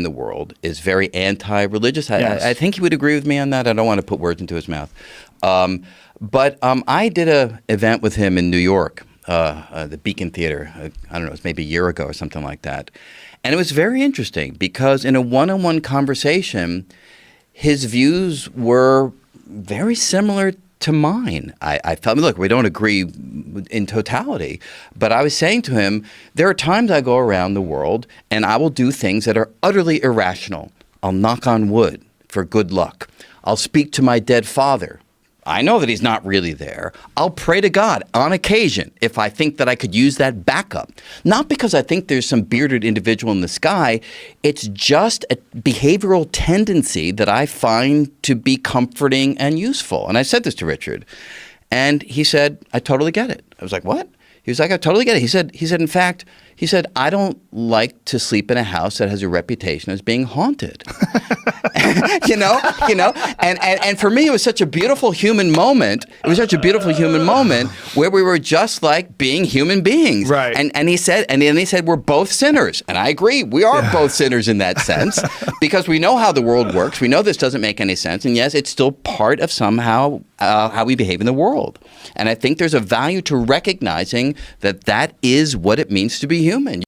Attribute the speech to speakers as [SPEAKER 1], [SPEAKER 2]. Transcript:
[SPEAKER 1] in the world is very anti-religious.
[SPEAKER 2] Yes.
[SPEAKER 1] I think he would agree with me on that. I don't want to put words into his mouth. But I did an event with him in New York, the Beacon Theater. I don't know, it was maybe a year ago or something like that. And it was very interesting because in a one-on-one conversation, his views were very similar to mine. I felt, look, we don't agree in totality, but I was saying to him, there are times I go around the world and I will do things that are utterly irrational. I'll knock on wood for good luck. I'll speak to my dead father. I know that he's not really there. I'll pray to God on occasion if I think that I could use that backup. Not because I think there's some bearded individual in the sky. It's just a behavioral tendency that I find to be comforting and useful. And I said this to Richard, and he said, I totally get it. I was like, what? He was like, I totally get it. He said, in fact, I don't like to sleep in a house that has a reputation as being haunted. you know, and for me, it was such a beautiful human moment. It was such a beautiful human moment where we were just like being human beings.
[SPEAKER 2] Right.
[SPEAKER 1] And he said, we're both sinners. And I agree. We are both sinners in that sense because we know how the world works. We know this doesn't make any sense. And yes, it's still part of somehow how we behave in the world. And I think there's a value to recognizing that that is what it means to be human.